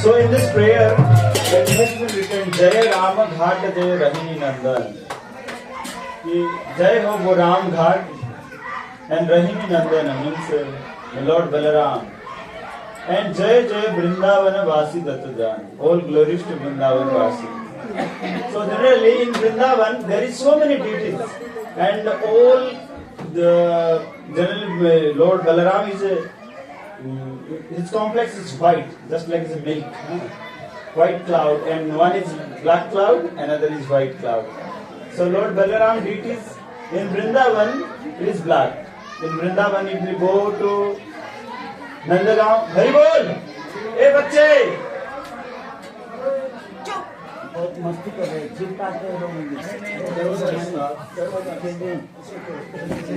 So in this prayer, it has been written, Jai Rama Ghat Jai Rahini Nandan. Jai ho wo Ram Ghat and Rahini Nandan means Lord Balaram. And Jai Jai Vrindavana Vasi Dattajan. All glories to Vrindavan Vasi. So generally in Vrindavan there is so many deities, and all the generally Lord Balaram is his complex is white, just like a milk, white cloud, and one is black cloud, another is white cloud. So Lord Balaram deities in Vrindavan is black. In Vrindavan, if we go to Nandagaon, Hari Bol, hey bacche.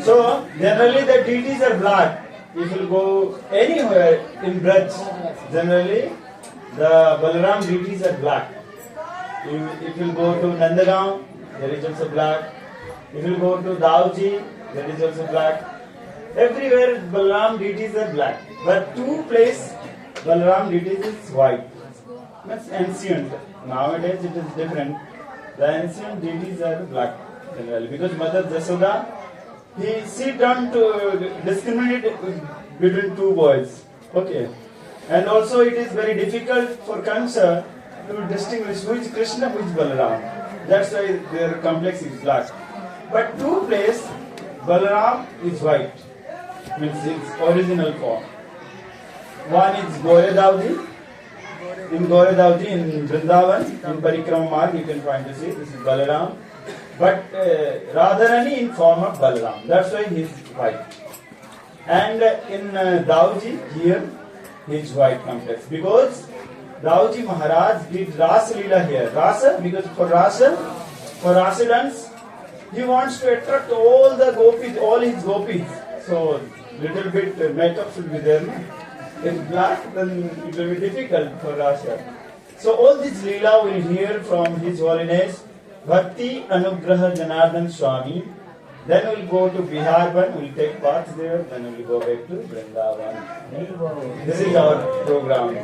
So generally the deities are black. If you go anywhere in Braj, generally the Balaram deities are black. If you go to Nandagaon, there is also black. If you go to Dauji, there is also black. Everywhere Balaram deities are black. But two places Balaram deities is white. That's ancient. Nowadays it is different. The ancient deities are black generally, because Mother Jasoda, she don't discriminate between two boys. Okay. And also it is very difficult for Kamsa to distinguish which Krishna, which Balaram. That's why their complex is black. But two places, Balaram is white, means its original form. One is Goredauji. In Goredauji, in Vrindavan, in Parikrama Marg, you can find this is Balaram. But Radharani in form of Balaram. That's why he is white. And in Dauji, here, he is white complex. Because Dauji Maharaj did Rasa Leela here. Rasa, because for Rasa, For Rasa dance, he wants to attract all the gopis, all his gopis. So little bit makeup should be there. No? If black, then it will be difficult for Rasa. So all this Leela we will hear from His Holiness Bhakti Anugraha Janardhan Swami. Then we'll go to Bihar, we'll take part there, then we'll go back to Vrindavan. This is our program.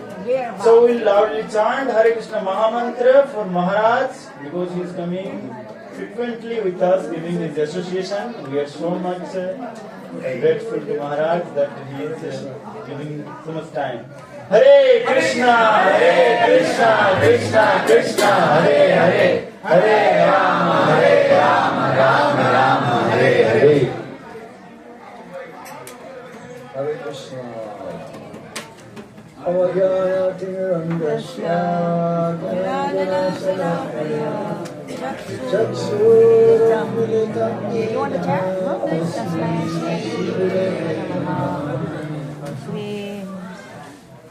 So we'll loudly chant Hare Krishna Mahamantra for Maharaj because he is coming frequently with us, giving his association. We are so much grateful to Maharaj that he is giving so much time. Hare Krishna, Krishna Krishna, Hare Hare, Hare Rama, Rama Rama, Hare Hare. Hare Krishna. Avagyanatirandasya Gyananasarapaya Chaksuramilitam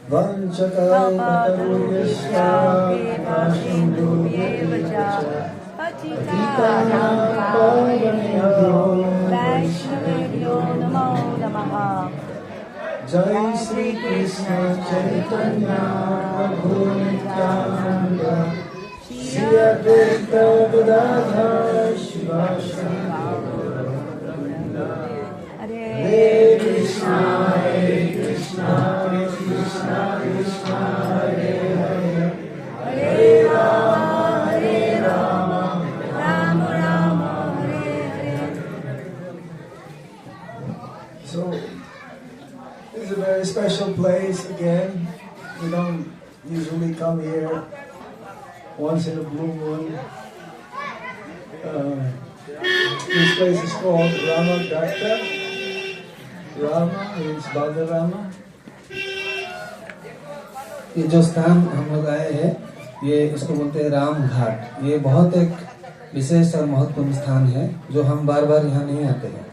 Vanchakarunyasya Kasindubhyevacha Patitanam Pavanebhyo Vaishnavebhyo Namo Namaha. Jai Sri Krishna Chaitanya Prabhu Nityananda Shri Advaita Gadadhar Shivasana Hare Krishna Krishna Krishna Hare Hare Hare Rama Rama Rama Hare Hare. So this is a very special place again. We don't usually come here once in a blue moon. This place is called Rama Ghatta. Rama means Balderama. ये जो स्थान हम लोग आए हैं, ये इसको बोलते हैं राम घाट। ये बहुत एक विशेष और महत्वपूर्ण स्थान है जो हम बार बार यहाँ नहीं आते हैं।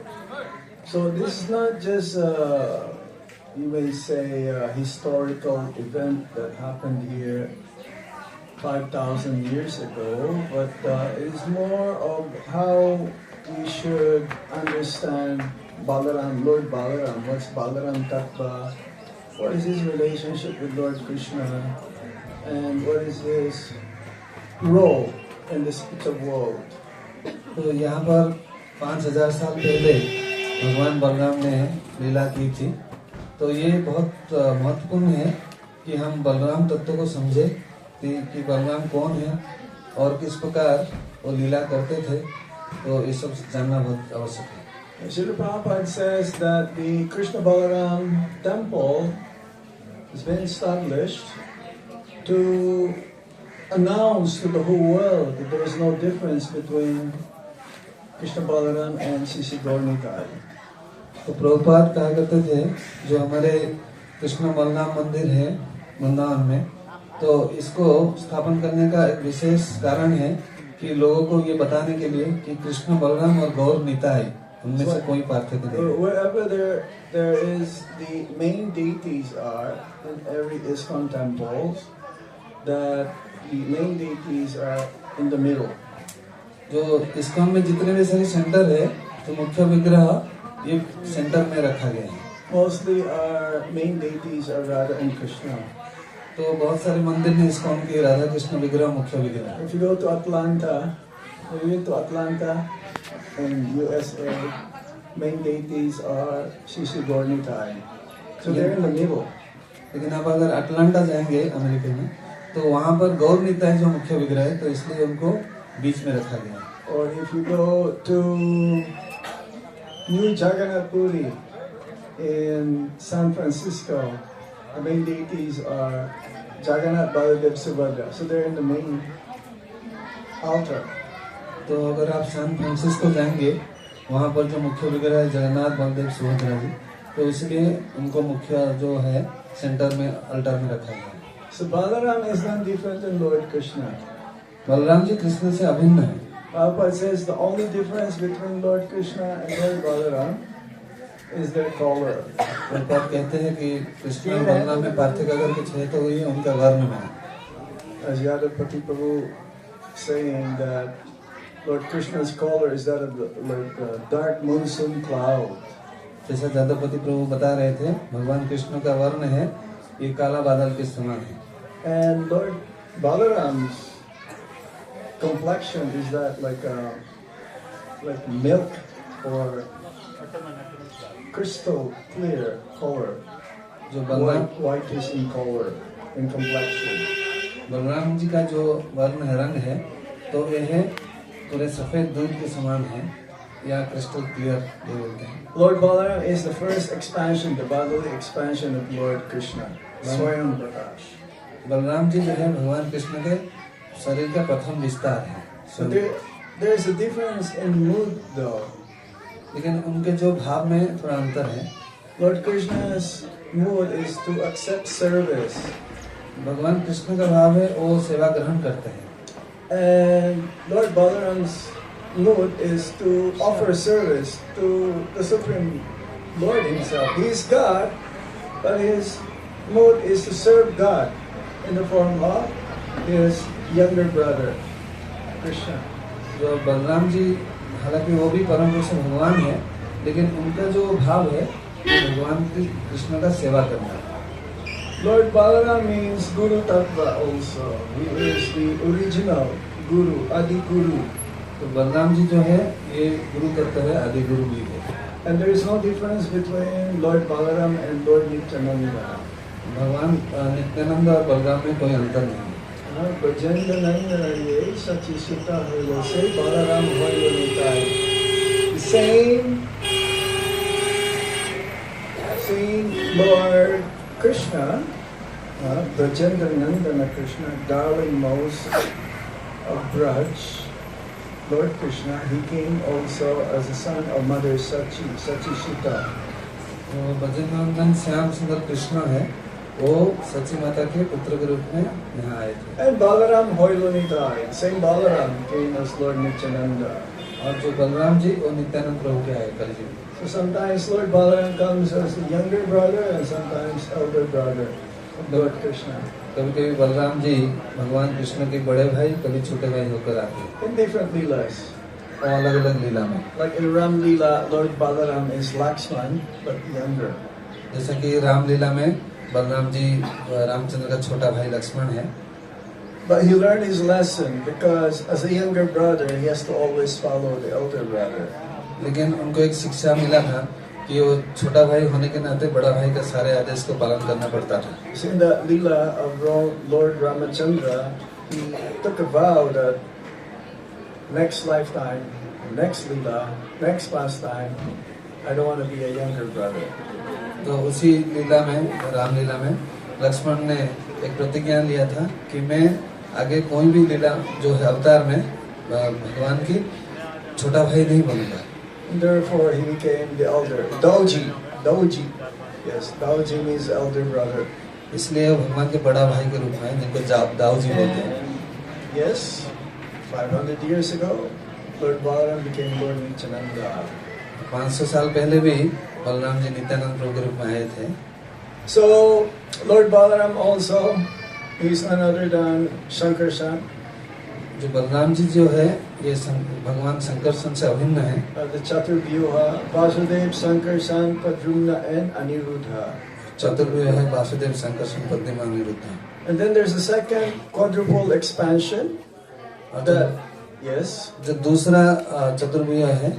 So this is not just you may say a historical event that happened here 5,000 years ago, but it is more of how we should understand Balaram, Lord Balaram. What's Balaram Tattva? What is his relationship with Lord Krishna? And what is his role in the spiritual world? तो यहाँ पर 5,000 साल पहले भगवान बलराम ने लीला की थी। तो ये बहुत महत्वपूर्ण है कि हम बलराम तत्व को समझे कि बलराम कौन है और किस प्रकार वो लीला करते थे। तो ये सब जानना बहुत आवश्यक है। Srila Prabhupada says that the Krishna Balaram temple has been established to announce to the whole world that there is no difference between Krishna Balaram and Sisi Gaurnitai. तो प्रभुपाद कहा करते थे जो हमारे कृष्ण बलराम मंदिर है वृंदावन में, तो इसको स्थापन करने का एक विशेष कारण है कि लोगों को ये बताने के लिए कि कृष्ण बलराम और गौर निताई उनमें से कोई पार्थक्य नहीं। Wherever there is the main deities are in every ISKCON temple, that the main deities are in the middle. जो ISKCON में जितने भी सारे सेंटर है तो मुख्य विग्रह ये सेंटर में रखा गया है। Mostly our main deities are Radha and Krishna. तो बहुत सारे मंदिर में ISKCON के राधा कृष्ण विग्रह मुख्य विग्रह है। If you go to Atlanta, in USA, main deities are Sisi Gaurnitai. So they're in the middle. लेकिन आप अगर अटलांटा जाएंगे अमेरिका में तो वहाँ पर गौर निताई जो मुख्य विग्रह है, तो इसलिए उनको बीच में रखा गया है। Or if you go to New Jagannath Puri in San Francisco, the main deities are Jagannath, Baladev, Subhadra. So they're in the main altar. तो अगर आप सैन फ्रांसिस्को जाएंगे वहाँ पर जो मुख्य विग्रह है जगन्नाथ, बलदेव, सुभद्रा जी, तो इसलिए उनको मुख्य जो है सेंटर में अल्टर में रखा गया है। So Balaram is not different than Lord Krishna. Balram ji Krishna से अभिन्न है। Prabhupada says the only difference between Lord Krishna and Lord Balaram is their color. Prabhupada कहते हैं कि कृष्ण और बलराम में पार्थक्य अगर कुछ है तो वही उनका वर्ण में है। As Yadav Pati Prabhu saying that Lord Krishna's color is that of like a dark monsoon cloud. जैसा जादवपति प्रभु बता रहे थे, भगवान कृष्ण का वर्ण है ये काला बादल के समान है। And Lord Balaram's complexion is that like milk or crystal clear color, जो Balram whitish in color, in complexion. Balram ji का जो वर्ण है, रंग है, तो यह पूरे सफेद दूध के समान है या क्रिस्टल क्लियर ये बोलते हैं। Lord Balaram is the first expansion, the bodily expansion of Lord Krishna, Swayam Prakash. Balram ji जो है भगवान कृष्ण के शरीर का प्रथम विस्तार है। So there is a difference in mood though. लेकिन उनके जो भाव में थोड़ा अंतर है। Lord Krishna's mood is to accept service. भगवान कृष्ण का भाव है वो सेवा ग्रहण करते हैं। And Lord Balaram's mood is to offer service to the Supreme Lord Himself. He is God, but His mood is to serve God in the form of His younger brother, Krishna. जो बलराम जी हालांकि वो भी परम पुरुष भगवान है, लेकिन उनका जो भाव है वो भगवान की कृष्ण का सेवा करना है। Lord Balaram means Guru Tattva also. He is the original Guru, Adi Guru. तो बलराम जी जो है ये गुरु तत्व है, आदि गुरु भी है। And there is no difference between Lord Balaram and Lord Nityananda. भगवान नित्यानंद और बलराम में कोई अंतर नहीं है। Bajenda Nandana Sachi Sutta Hilo say Balaram Hoyo Nitai. The same Lord Krishna, Bajenda Nandana Krishna, darling most of Braj, Lord Krishna, he came also as the son of Mother Sachi, Sachi Sutta. तो भजननंदन श्याम सुंदर कृष्ण है, वो सची माता के पुत्र के रूप में यहाँ आए थे। And Balaram Hoylonitai, same Balaram came as Lord Nityananda. और जो बलराम जी वो नित्यानंद प्रभु के आए कलयुग में। So sometimes Lord Balaram comes as the younger brother and sometimes elder brother of Lord Krishna. कभी कभी बलराम जी भगवान कृष्ण के बड़े भाई, कभी छोटे भाई होकर आते हैं। In different leelas. और अलग अलग लीला में। Like in Ram Leela, Lord Balaram is Lakshman, but younger. जैसा कि रामलीला में बलराम जी रामचंद्र का छोटा भाई लक्ष्मण है। But he learned his lesson because as a younger brother, he has to always follow the elder brother. लेकिन उनको एक शिक्षा मिला था कि वो छोटा भाई होने के नाते बड़ा भाई का सारे आदेश को पालन करना पड़ता था। So in the Leela of Lord Ramachandra, he took a vow that next lifetime, next Leela, next pastime, I don't want to be a younger brother. तो उसी लीला में, रामलीला में लक्ष्मण ने एक प्रतिज्ञा लिया था कि मैं आगे कोई भी लीला जो है अवतार में भगवान की छोटा भाई नहीं बनूंगा। And therefore he became the elder. Dauji. Yes, Dauji means elder brother. इसलिए वो भगवान के बड़ा भाई के रूप में जिनको दाऊ जी बोलते हैं। Yes, 500 years ago, Lord Balaram became Lord Nityananda. 500 साल पहले भी बलराम जी नित्यानंद प्रभु के रूप में आए थे। So, Lord Balaram also, he is none other than Shankarshan. जो बलराम जी जो है ये भगवान शंकरसन से अभिन्न है। The Chaturvyuha, Vasudev, Sankarshan, Padrumna and Aniruddha. चतुर्व्यूह है Vasudev, Sankarshan, Padma, Anirudh. And then there's the second quadruple expansion. Yes. जो दूसरा चतुर्व्यूह है,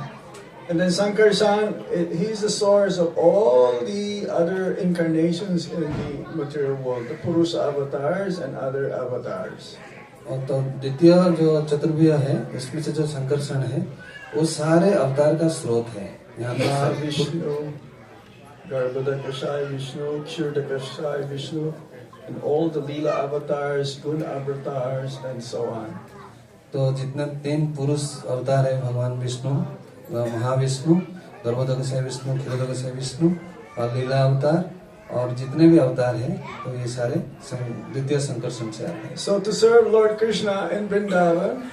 And then Sankarshan, he's the source of all the other incarnations in the material world, the Purusha avatars and other avatars. और तो द्वितीय जो चतुर्व्यूह है उसमें से जो संकर्षण है वो सारे अवतार का स्रोत है। यहाँ पर Vishnu, Garbhodakashai Vishnu, Kshirdakashai Vishnu, and all the Leela avatars, Gun avatars, and so on. तो जितने 3 पुरुष अवतार है भगवान विष्णु, महाविष्णु, गर्भोदकशय विष्णु, क्षीरोदकशय विष्णु और लीला अवतार और जितने भी अवतार हैं तो ये सारे द्वितीय संकर्षण से आते हैं। So to serve Lord Krishna in Vrindavan,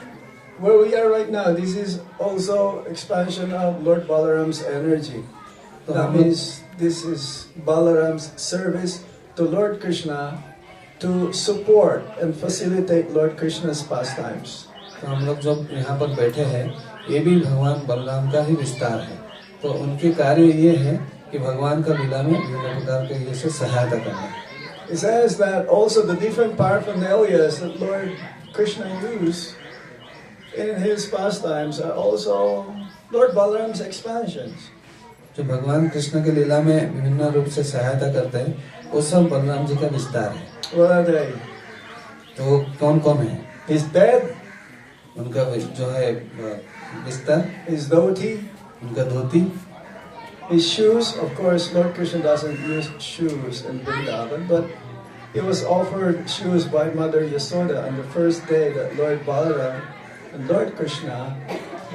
where we are right now, this is also expansion of Lord Balaram's energy. That means this is Balaram's service to Lord Krishna to support and facilitate Lord Krishna's pastimes. तो हम लोग जो यहाँ पर बैठे हैं ये भी भगवान बलराम का ही विस्तार है। तो उनके कार्य ये है कि भगवान का लीला में विभिन्न प्रकार के ये से सहायता करना। He says that also the different paraphernalias that Lord Krishna used in his pastimes are also Lord Balaram's expansions. जो भगवान कृष्ण के लीला में विभिन्न रूप से सहायता करते हैं वो सब बलराम जी का विस्तार है। What are they? तो कौन कौन है? His bed, उनका जो है बिस्तर, his dhoti, उनका धोती, his shoes. Of course, Lord Krishna doesn't use shoes in Vrindavan, but he was offered shoes by Mother Yasoda on the first day that Lord Balaram and Lord Krishna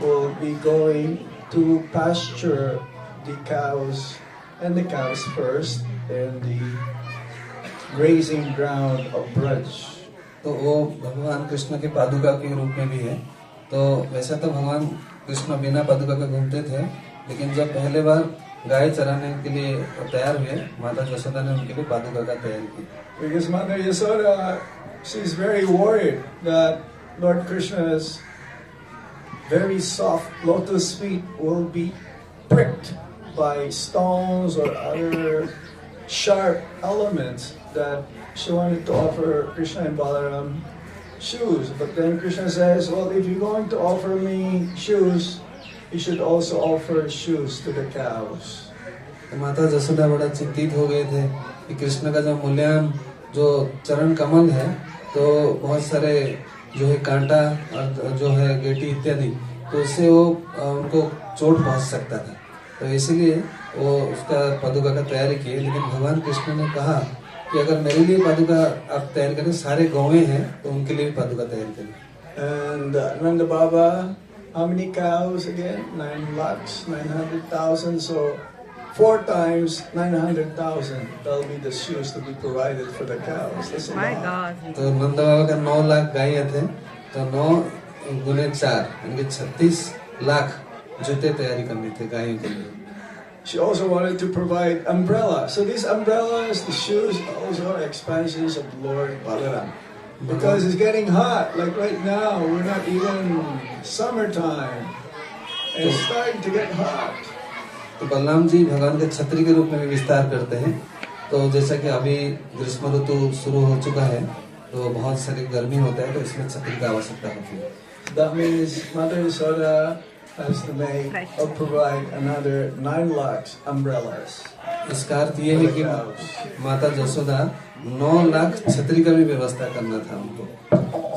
will be going to pasture the cows and the cows first in the grazing ground of Braj. तो वो भगवान कृष्ण के पादुका के रूप में भी है। तो वैसे तो भगवान कृष्ण बिना पादुका के घूमते थे, लेकिन जब पहले बार गाय चराने के लिए तैयार हुए, माता यशोदा ने उनके लिए पादुका का तैयार की। Because Mother Yasoda, she's very worried that Lord Krishna's very soft lotus feet will be pricked by stones or other sharp elements, that she wanted to offer Krishna and Balaram shoes. But then Krishna says, well, if you're going to offer me shoes, you should also offer shoes to the cows. तो माता यशोदा बड़ा चिंतित हो गए थे कि कृष्ण का जो मूल्यवान जो चरण कमल है, तो बहुत सारे जो है कांटा और जो है गेटी इत्यादि, तो उससे वो उनको चोट पहुंच सकता था। तो इसीलिए वो उसका पादुका का तैयारी किए। लेकिन भगवान कृष्ण ने कहा कि अगर मेरे लिए पादुका आप तैयार करें, सारे गौवें हैं तो उनके लिए भी पादुका तैयार करें। And Nanda Baba, how many cows again? 9,900,000. So 4 times 900,000. That'll be the shoes to be provided for the cows. That's a My lot. God. तो नंद बाबा का 9 लाख गायें थे, तो 9 गुने 4 यानी 36 लाख जूते तैयारी करनी थे गायों के लिए। She also wanted to provide umbrella. So these umbrellas, the shoes, also are expansions of Lord Balaram. Because it's getting hot. Like right now, we're not even summertime. And it's starting to get hot. तो बलराम जी भगवान के छतरी के रूप में भी विस्तार करते हैं। तो जैसा कि अभी ग्रीष्म ऋतु शुरू हो चुका है, तो बहुत सारी गर्मी होता है, तो इसमें छतरी की आवश्यकता होती है। That means Mother Yasoda has to make or provide another 9 lakhs umbrellas. इसका अर्थ ये है कि माता यशोदा 9 लाख छतरी का भी व्यवस्था करना था उनको।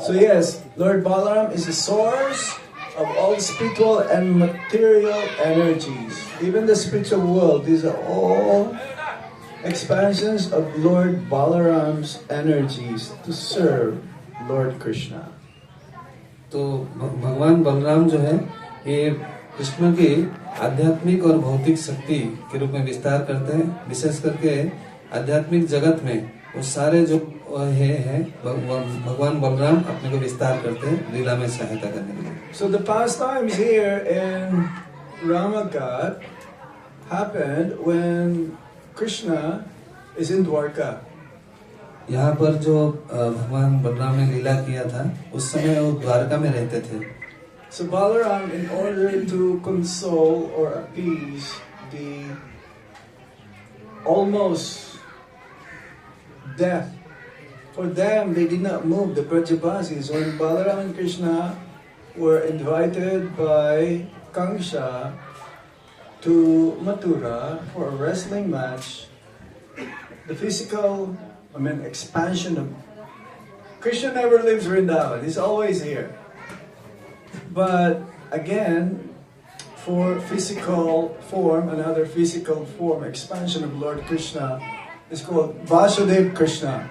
So yes, Lord Balaram is the source of all spiritual and material energies. Even the spiritual world, these are all expansions of Lord Balaram's energies to serve Lord Krishna. तो भगवान बलराम जो है ये कृष्ण की आध्यात्मिक और भौतिक शक्ति के रूप में विस्तार करते हैं। विशेष करके आध्यात्मिक जगत में वो सारे जो है भगवान बलराम अपने को विस्तार करते हैं लीला में सहायता करने के लिए। So the pastimes here in Ramaghat happened when Krishna is in Dwarka. यहाँ पर जो भगवान बलराम ने लीला किया था उस समय वो द्वारका में रहते थे। So Balaram, in order to console or appease the almost death, for them they did not move, the Brajabasis. When Balaram and Krishna were invited by Kangsha to Mathura for a wrestling match, the physical, expansion of Krishna never leaves Vrindavan. He's always here. But again, for physical form, another physical form, expansion of Lord Krishna is called Vasudev Krishna.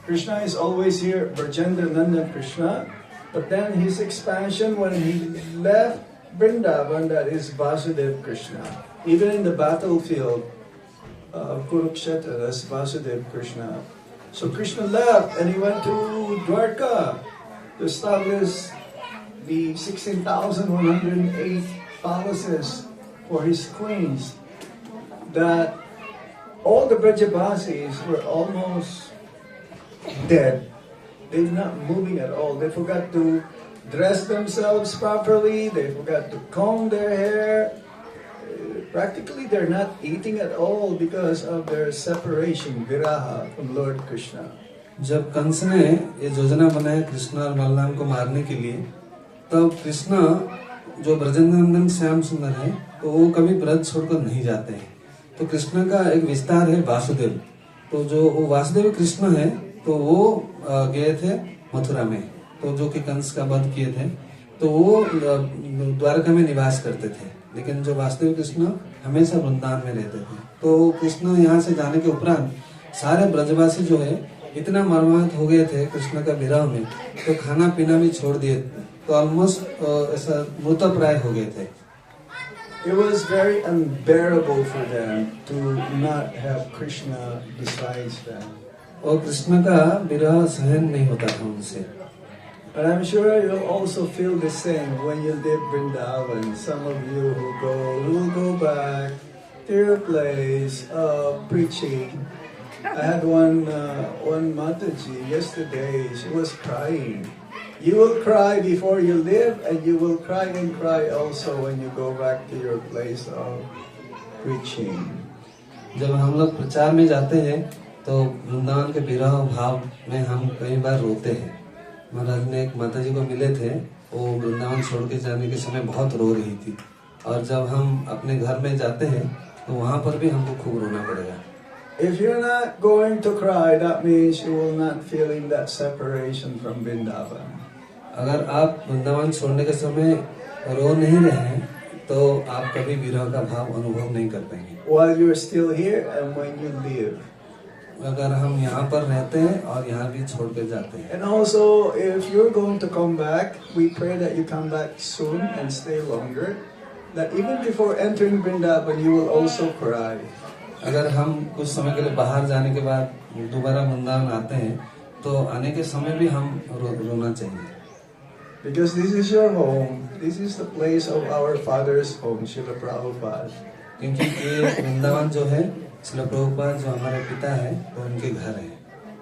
Krishna is always here, Brajendra Nandan Krishna. But then his expansion when he left Vrindavan, that is Vasudev Krishna. Even in the battlefield of Kurukshetra, that's Vasudev Krishna. So Krishna left and he went to Dwarka to establish the 16,108 palaces for his queens. That all the Brajabasis were almost dead. They were not moving at all. They forgot to dress themselves properly. They forgot to comb their hair. Practically, they're not eating at all because of their separation, viraha, from Lord Krishna. जब कंस ने ये योजना बनाया कृष्ण और बलराम को मारने के लिए, तब कृष्ण जो ब्रजनंदन श्याम सुंदर है, तो वो कभी ब्रज छोड़कर नहीं जाते हैं। तो कृष्ण का एक विस्तार है वासुदेव। तो जो वो वासुदेव कृष्ण है, तो वो गए थे मथुरा में, तो जो कि कंस का वध किए थे, तो वो द्वारका में निवास करते थे। लेकिन जो वासुदेव कृष्ण हमेशा वृंदावन में रहते थे। तो कृष्ण यहाँ से जाने के उपरांत सारे ब्रजवासी जो है इतना मर्माहत हो गए थे कृष्ण का विरह में, तो खाना पीना भी छोड़ दिए, तो ऑलमोस्ट ऐसा मृतप्राय हो गए थे। It was very unbearable for them to not have Krishna besides them. और कृष्ण का विरह सहन नहीं होता था उनसे। But I'm sure you'll also feel the same when you leave Vrindavan. Some of you who will go back to your place preaching. I had one Mataji yesterday. She was crying. You will cry before you leave, and you will cry and cry also when you go back to your place of preaching. जब हम लोग प्रचार में जाते हैं, तो वृंदावन के विरह भाव में हम कई बार रोते हैं। महाराज ने एक माता जी को मिले थे, वो वृंदावन छोड़ के जाने के समय बहुत रो रही थी, और जब हम अपने घर में जाते हैं तो वहाँ पर भी हमको खूब रोना पड़ेगा। If you're not going to cry, that means you will not feeling that separation from Vrindavan. अगर आप वृंदावन छोड़ने के समय रो नहीं रहे हैं, तो आप कभी विरह का भाव अनुभव नहीं कर पाएंगे। While you're still here and when you leave. अगर हम यहाँ पर रहते हैं और यहाँ भी छोड़ कर जाते हैं। And also, if you're going to come back, we pray that you come back soon and stay longer. That even before entering Vrindavan, you will also cry. अगर हम कुछ समय के लिए बाहर जाने के बाद दोबारा वृंदावन आते हैं, तो आने के समय भी हम रोना चाहिए। Because this is your home. This is the place of our father's home, Srila Prabhupada. क्योंकि ये वृंदावन जो है, श्रील प्रभुपाद जो हमारे पिता है, वो उनके घर है।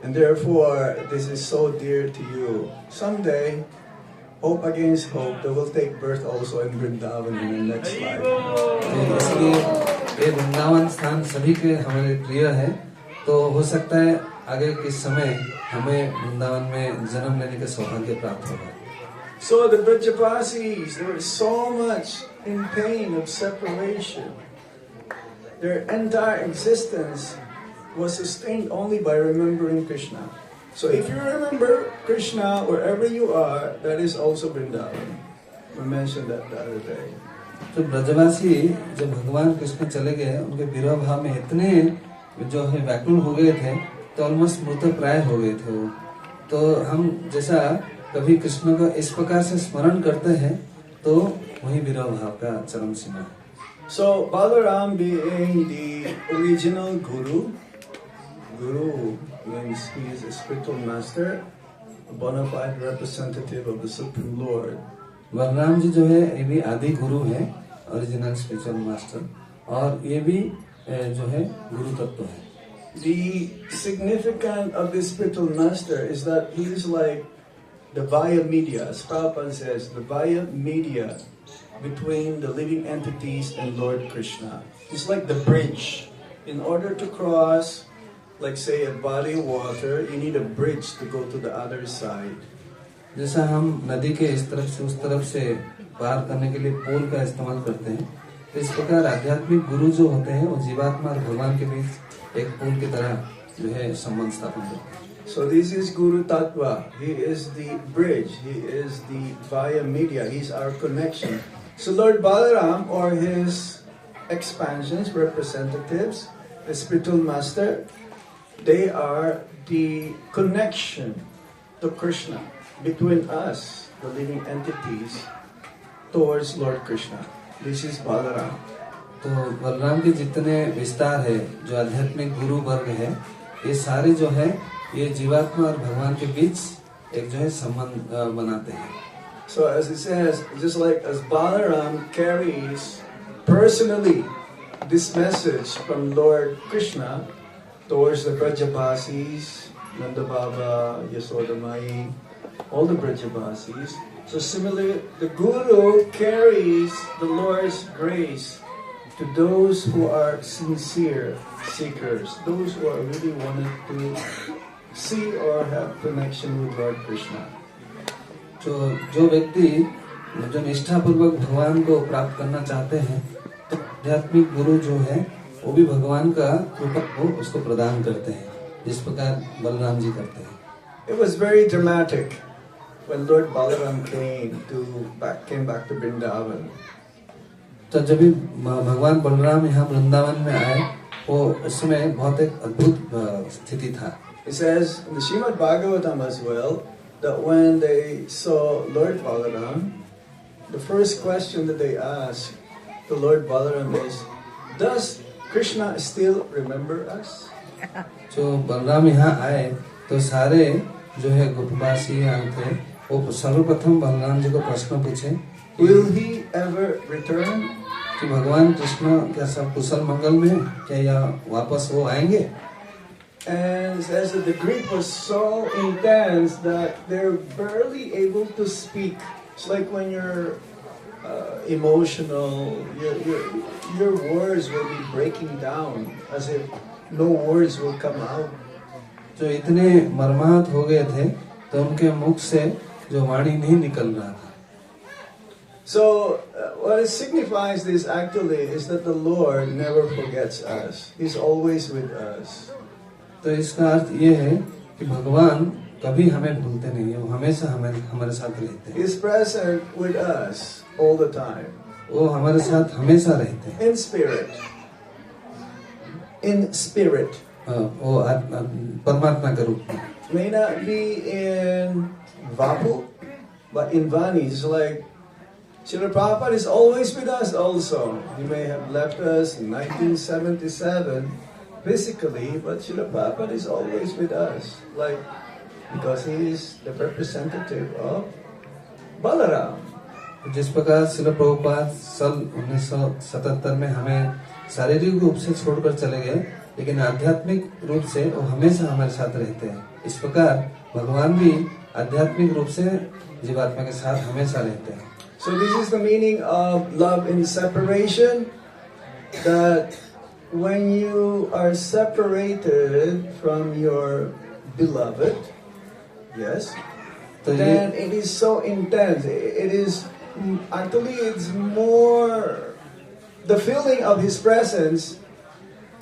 And therefore, this is so dear to you. Someday, hope against hope, they will take birth also in Vrindavan in the next life. तो इसलिए ये वृंदावन स्थान सभी के हमारे प्रिय है। तो हो सकता है आगे के समय हमें वृंदावन में जन्म लेने का सौभाग्य प्राप्त होगा। So the Brajabasis, they were so much in pain of separation. Their entire existence was sustained only by remembering Krishna. So if you remember Krishna wherever you are, that is also Vrindavan. We mentioned that the other day. तो ब्रजवासी जब भगवान कृष्ण चले गए, उनके विरह भाव में इतने जो है व्याकुल हो गए थे, तो ऑलमोस्ट मृतप्राय हो गए थे वो। तो हम जैसा कभी कृष्ण को इस प्रकार से स्मरण करते हैं, तो वही विरह भाव का चरम सीमा है। So Balaram being the original guru means he is a spiritual master, a bona fide representative of the Supreme Lord. Balram ji जो है ये भी आदि गुरु है, ओरिजिनल स्पिरिचुअल मास्टर, और ये भी जो है गुरु तत्व है। The significance of this spiritual master is that he is like the via media, as Prabhupada says, the via media between the living entities and Lord Krishna. It's like the bridge. In order to cross, like say a body of water, you need a bridge to go to the other side. जैसा हम नदी के इस तरफ से उस तरफ से पार करने के लिए पोल का इस्तेमाल करते हैं, तो इस प्रकार आध्यात्मिक गुरु जो होते हैं, वो जीवात्मा और भगवान के बीच एक पोल की तरह जो है संबंध स्थापित करते हैं। So this is Guru Tattva. He is the bridge. He is the via media. He's our connection. So Lord Balaram or his expansions, representatives, the spiritual master, they are the connection to Krishna between us, the living entities, towards Lord Krishna. This is Balaram. तो बलराम के जितने विस्तार है, जो आध्यात्मिक गुरु वर्ग है, ये सारे जो है ये जीवात्मा और भगवान के बीच एक जो है संबंध बनाते हैं। So as it says, just like as Balaram carries personally this message from Lord Krishna towards the Brajabasis, Nanda Baba, Yasoda Mai, all the Brajabasis, So similarly, the Guru carries the Lord's grace to those who are sincere seekers, those who are really wanting to see or have connection with Lord Krishna. जो व्यक्ति जो निष्ठापूर्वक भगवान को प्राप्त करना चाहते हैं, तो आध्यात्मिक गुरु जो है वो भी भगवान का कृपा को उसको प्रदान करते हैं, जिस प्रकार बलराम जी करते हैं. It was very dramatic when Lord Balaram came back to Vrindavan. तो जब भी भगवान बलराम यहाँ वृंदावन में आए, वो उस समय बहुत एक अद्भुत स्थिति था. It says in the Srimad Bhagavatam as well that when they saw Lord Balaram, the first question that they asked to Lord Balaram is, does Krishna still remember us? जो बलराम यहाँ आए तो सारे जो है गोपवासी यहाँ थे, वो सर्वप्रथम बलराम जी को प्रश्न पूछे, Will he ever return? कि भगवान कृष्ण क्या सब कुशल मंगल में हैं? क्या यहाँ वापस वो आएंगे? And it says that the grief was so intense that they're barely able to speak. It's like when you're emotional, your words will be breaking down as if no words will come out. जो इतने मर्माहत हो गए थे तो उनके मुख से जो वाणी नहीं निकल रहा था. So what it signifies this actually is that the Lord never forgets us. He's always with us. तो इसका अर्थ ये है कि भगवान कभी हमें भूलते नहीं है, वो हमेशा हमारे साथ रहते हैं. He's present with us all the time. वो हमारे साथ हमेशा रहते हैं. In spirit. In spirit. वो परमात्मा के रूप में. May not be in Vapu, but in Vani. It's like Srila Prabhupada is always with us also. He may have left us in 1977 physically, but Srila Prabhupada is always with us. Like, because he is the representative of Balaram. जिस प्रकार श्रील प्रभुपाद सन 1977 में हमें शारीरिक रूप से छोड़कर चले गए, लेकिन आध्यात्मिक रूप से वो हमेशा हमारे साथ रहते हैं. इस प्रकार भगवान भी आध्यात्मिक रूप से जीवात्मा के साथ हमेशा रहते हैं. So this is the meaning of love in separation, that when you are separated from your beloved, yes, then it is so intense. It is actually, it's more, the feeling of his presence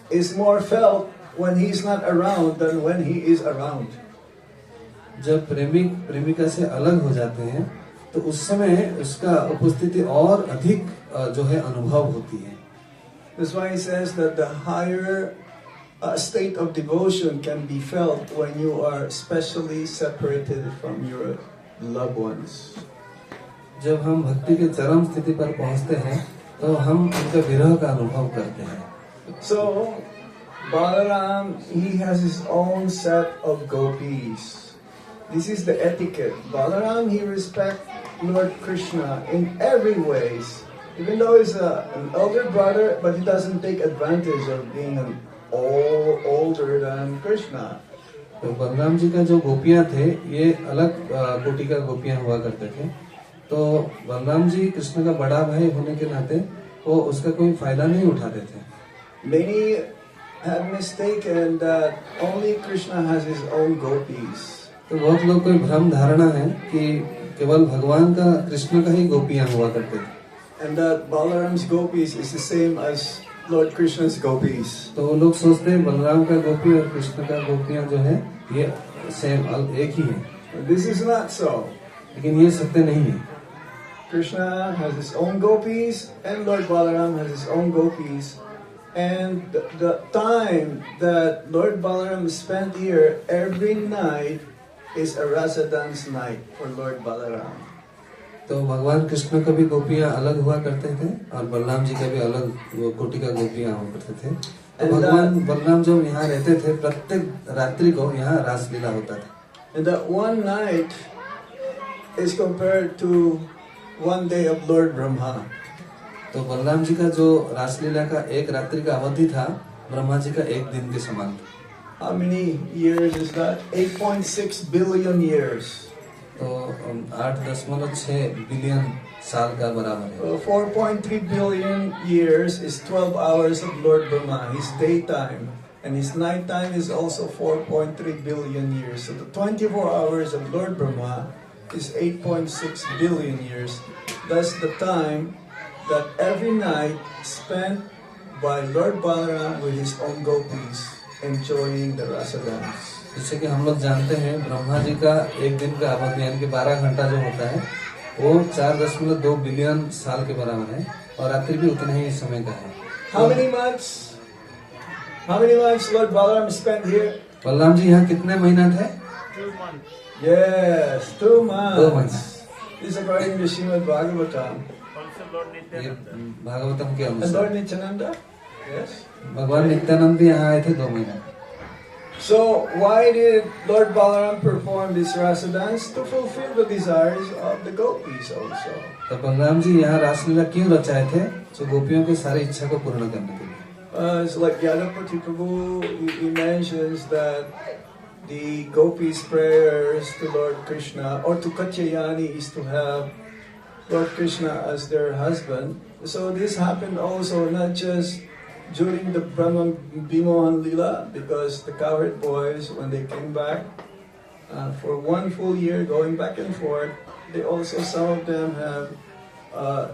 is more felt when he's not around than when he is around. जब प्रेमिक प्रेमिका से अलग हो जाते हैं तो उस समय उसका उपस्थिति और अधिक जो है अनुभव होती है. That's why he says that the higher state of devotion can be felt when you are specially separated from your loved ones. जब हम भक्ति के चरम स्थिति पर पहुंचते हैं तो हम उनका विरह का अनुभव करते हैं. So Balaram, he has his own set of gopis. This is the etiquette. Balaram, he respects Lord Krishna in every ways. Even though he's an elder brother, but he doesn't take advantage of being older than Krishna. तो बलराम जी का जो गोपियां थे ये अलग कोटि का गोपियां हुआ करते थे. तो बलराम जी कृष्ण का बड़ा भाई होने के नाते वो उसका कोई फायदा नहीं उठाते थे. Many have mistaken that only Krishna has his own gopis. तो बहुत लोग कोई भ्रम धारणा है कि केवल भगवान का कृष्ण का ही गोपियां हुआ करते थे. And that Balaram's gopis is the same as Lord Krishna's gopis. तो वो लोग सोचते हैं बलराम का गोपी और कृष्ण का गोपियां जो है ये सेम एक ही है. This is not so. लेकिन ये सत्य नहीं है. Krishna has his own gopis and Lord Balaram has his own gopis. And the time that Lord Balaram spent here every night is a rasa dance night for Lord Balaram. तो भगवान कृष्ण का भी गोपियां अलग हुआ करते थे और बलराम जी का भी अलग वो कोटि का गोपियां हुआ करते थे. तो भगवान बलराम जब यहाँ रहते थे प्रत्येक रात्रि को यहाँ रासलीला होता था. And that one night is compared to one day of Lord Brahma. तो बलराम जी का जो रासलीला का एक रात्रि का अवधि था ब्रह्मा जी का एक दिन के समान था. How many years is that? 8.6 billion years. तो 8.6 बिलियन साल का बराबर है। 4.3 billion years is 12 hours of Lord Brahma, his daytime. And his nighttime is also 4.3 billion years. So the 24 hours of Lord Brahma is 8.6 billion years. That's the time that every night spent by Lord Balaram with his own gopis enjoying the rasa dance. जैसे कि हम लोग जानते हैं ब्रह्मा जी का एक दिन का अवधि यानी कि 12 घंटा जो होता है वो 4.2 बिलियन साल के बराबर है और रात्रि भी उतने ही समय का है। How many months? How many months Lord Balaram spent here? Balram ji यहाँ कितने महीना थे? 2 months. Yes, 2 months. 2 months. This is according to Srimad Bhagavatam. Also Lord ये Nityananda. भागवतम के And अनुसार Lord Nityananda? Yes. भगवान नित्यानंद भी यहाँ आए थे 2 महीना। So why did Lord Balaram perform this rasa dance? To fulfill the desires of the gopis also. तो बलराम जी यहाँ रासलीला क्यों रचाए थे? जो गोपियों की सारी इच्छा को पूर्ण करने के लिए। It's like Yadapati Prabhu, he mentions that the gopis' prayers to Lord Krishna or to Katyayani is to have Lord Krishna as their husband. So this happened also not just during the Brahma Bimohan Lila, because the cowherd boys, when they came back for 1 full year going back and forth, they also, some of them have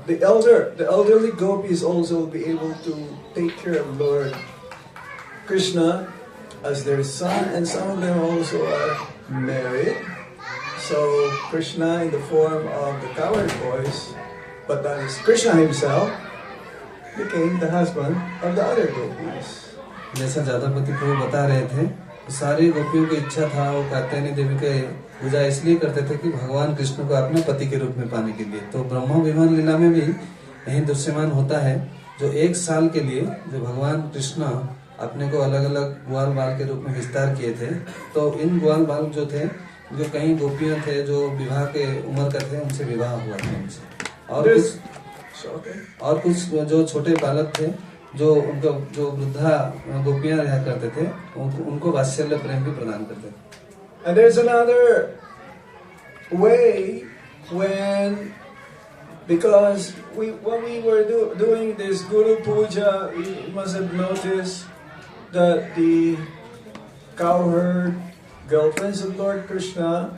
the elderly gopis also will be able to take care of Lord Krishna as their son, and some of them also are married. So Krishna in the form of the cowherd boys, but that is Krishna himself, became the husband of the other gopis. जैसा जादवपति प्रभु बता रहे थे, सारी गोपियों की इच्छा था वो कात्यायनी देवी के पूजा इसलिए करते थे कि भगवान कृष्ण को अपने पति के रूप में पाने के लिए। तो ब्रह्म विमान लीला में भी यही दृश्यमान होता है, जो 1 साल के लिए जो भगवान कृष्ण अपने को अलग अलग ग्वाल बाल के रूप में विस्तार किए थे, तो इन ग्वाल बाल जो थे, जो कई गोपियां थे जो विवाह के उम्र का थे, उनसे विवाह हुआ था उनसे। और कुछ जो छोटे बालक थे जो उनको जो वृद्धा गोपियां रहा करते थे, उनको वात्सल्य प्रेम भी प्रदान करते थे। And there's another way when, because when we were doing this Guru Puja, you must have noticed that the cowherd girlfriends of Lord Krishna,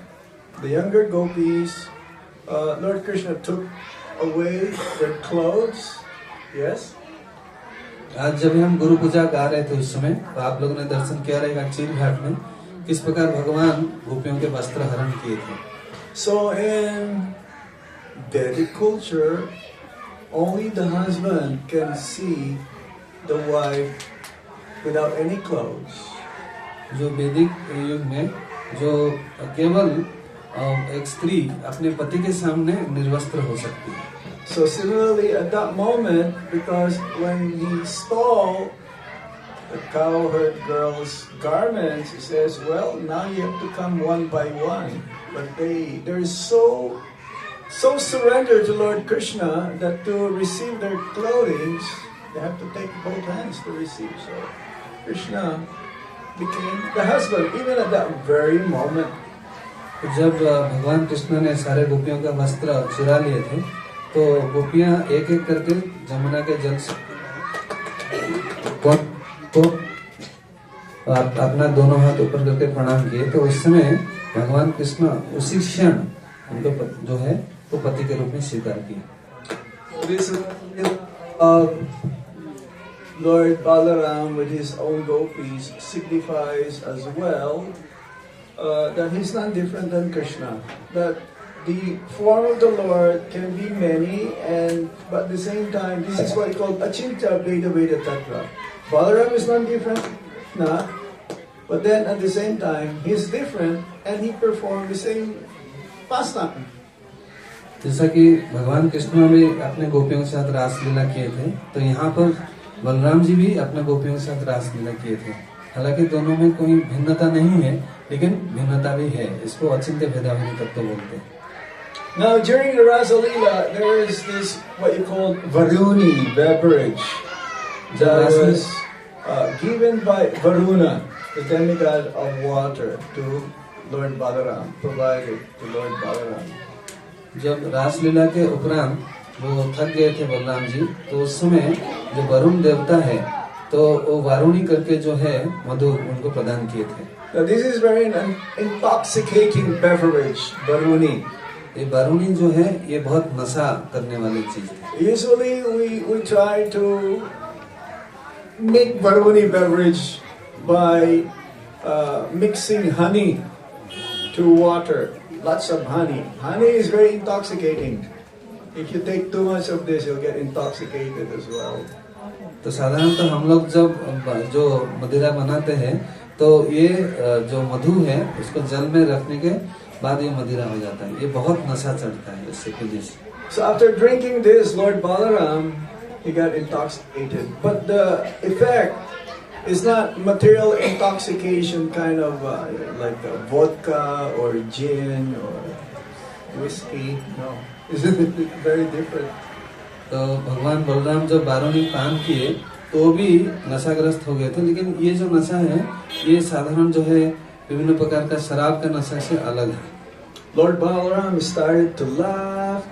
the younger gopis, Lord Krishna took away their clothes. Yes? आज जब हम गुरु पूजा गा रहे थे उस समय, तो आप लोगों ने दर्शन किया रहेगा चीर घाट में किस प्रकार भगवान गोपियों के वस्त्र हरण किए थे। So in Vedic culture, only the husband can see the wife without any clothes. जो वैदिक युग में जो केवल एक स्त्री अपने पति के सामने निर्वस्त्र हो सकती है। So similarly at that moment, because when he stole the cowherd girl's garments, he says, well, now you have to come one by one. But they're so surrendered to Lord Krishna that to receive their clothing, they have to take both hands to receive. So Krishna became the husband even at that very moment. जब भगवान कृष्ण ने सारे गोपियों का वस्त्र चुरा लिए थे, तो गोपियां एक एक करके जमुना के जल से तो अपना दोनों हाथ ऊपर करके प्रणाम किए। तो उस समय भगवान कृष्ण उसी क्षण उनको जो है वो पति के रूप में स्वीकार किया। This of Lord Balaram with his own gopis signifies as well that he's not different than Krishna. That the form of the Lord can be many, but at the same time, this is what he called Achintya Veda Veda Tattva. Balaram is not different, not, but then at the same time, he's different and he performed the same pastime. जैसा कि भगवान कृष्ण भी अपने गोपियों के साथ रासलीला किए थे, तो यहाँ पर बलराम जी भी अपने गोपियों के साथ रासलीला किए थे। हालांकि दोनों में कोई भिन्नता नहीं है, लेकिन भिन्नता भी है। इसको अचिंत्य भेदाभेद तत्व बोलते हैं। Now during the Rasa Leela, there is this what you call Varuni beverage that was given by Varuna, the demigod of water, to Lord Balaram, provided to Lord Balaram. जब रासलीला के उपरांत वो थक गए थे बलराम जी, तो उस समय जो वरुण देवता है तो वो वारुणी करके जो है मधु उनको प्रदान किए थे। Now this is very an intoxicating beverage, Varuni. ये वारुणी जो है ये बहुत नशा करने वाली चीज है। Usually we try to make Varuni beverage by mixing honey to water. Lots of honey. Honey is very intoxicating. If you take too much of this, you'll get intoxicated as well. तो साधारणतः हम लोग जब जो मदिरा बनाते हैं तो ये जो मधु है उसको जल में रखने के बाद ये मदिरा हो जाता है। ये बहुत नशा चढ़ता है इससे पीने से। So after drinking this, Lord Balaram, he got intoxicated. But the effect is not material intoxication, kind of like vodka or gin or whiskey. No, it's very different. तो भगवान बलराम जब वारुणी पान किए तो भी नशाग्रस्त हो गए थे, लेकिन ये जो नशा है ये साधारण जो है विभिन्न प्रकार का शराब का नशा से अलग है। Lord Balaram started to laugh,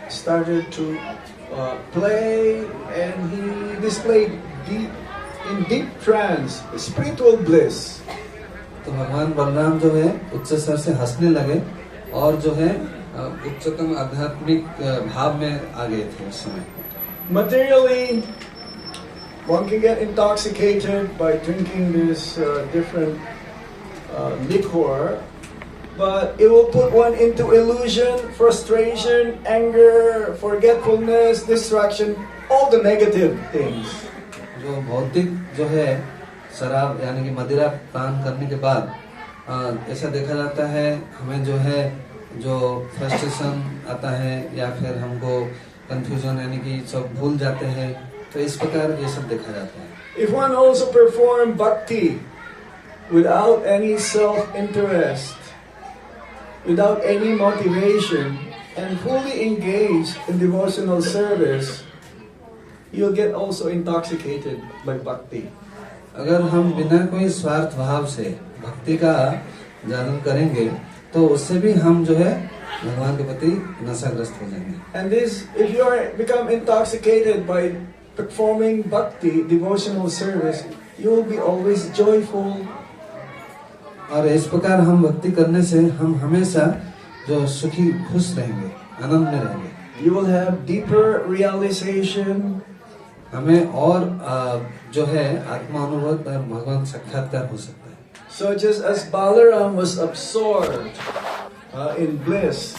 started to play, and he displayed in deep trance, spiritual bliss. तो भगवान बलराम जो है उच्च स्वर से हंसने लगे और जो है उच्चतम आध्यात्मिक भाव में आ गए थे उस समय। Materially, one can get intoxicated by drinking this different liquor, but it will put one into illusion, frustration, anger, forgetfulness, distraction, all the negative things. जो भौतिक जो है शराब यानी कि मदिरा पान करने के बाद ऐसा देखा जाता है हमें जो है जो फ्रस्ट्रेशन आता है या फिर हमको कंफ्यूजन यानी कि सब भूल जाते हैं, तो इस प्रकार ये सब देखा जाता है। If one also perform bhakti without any self-interest, without any motivation, and fully engaged in devotional service, you'll get also intoxicated by bhakti. अगर हम बिना कोई स्वार्थ भाव से भक्ति का जागरण करेंगे तो उससे भी हम जो है भगवान के प्रति नशाग्रस्त हो जाएंगे। And this, if you are become intoxicated by performing bhakti, devotional service, you will be always joyful. और इस प्रकार हम भक्ति करने से हम हमेशा जो सुखी खुश रहेंगे, आनंद में रहेंगे। You will have deeper realization. हमें और जो है आत्मा अनुभव और भगवान साक्षात्कार हो सकता है। So just as Balaram was absorbed in bliss,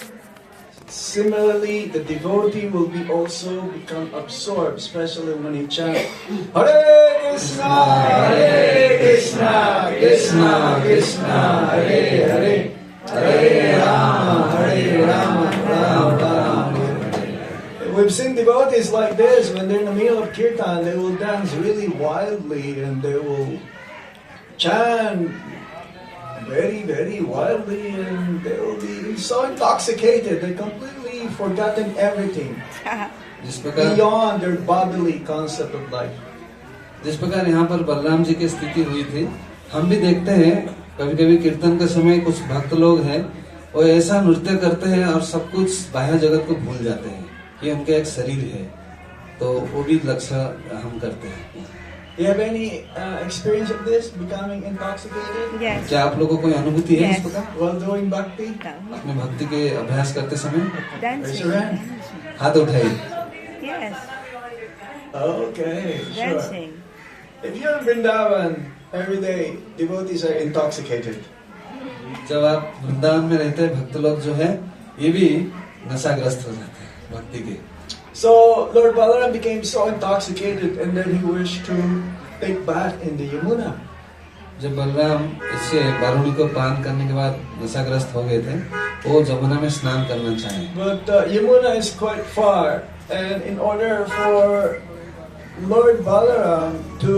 similarly the devotee will be also become absorbed, especially when he chants Hare Krishna, Hare Krishna, Krishna Krishna, Hare Hare, Hare Rama, Hare Rama, Rama Rama. We've seen devotees like this when they're in the middle of kirtan, they will dance really wildly and they will chant very, very wildly, and they will be so intoxicated, they completely forgotten everything जिस प्रकार beyond their bodily concept of life. जिस प्रकार यहाँ पर बलराम जी की स्थिति हुई थी, हम भी देखते हैं कभी कभी कीर्तन के समय कुछ भक्त लोग हैं वो ऐसा नृत्य करते हैं और सब कुछ बाह्य जगत को भूल जाते हैं, ये उनका एक शरीर है, तो वो भी लक्ष्य हम करते हैं। You have any experience of this, becoming intoxicated Yes. क्या आप लोगों को कोई अनुभूति है इस Yes. प्रकार while doing bhakti? No. अपने भक्ति के अभ्यास करते समय? Raise your Dancing. hand. हाथ उठाइए। Yes. Okay, sure. Dancing. If you're in Vrindavan, every day devotees are intoxicated. जब आप वृंदावन में रहते हैं भक्त लोग जो है ये भी नशाग्रस्त हो जाते हैं भक्ति के। So Lord Balaram became so intoxicated, and then he wished to take bath in the Yamuna. जब बलराम इससे वारुणी को पान करने के बाद नशाग्रस्त हो गए थे, वो जमुना में स्नान करना चाहे। But Yamuna is quite far, and in order for Lord Balaram to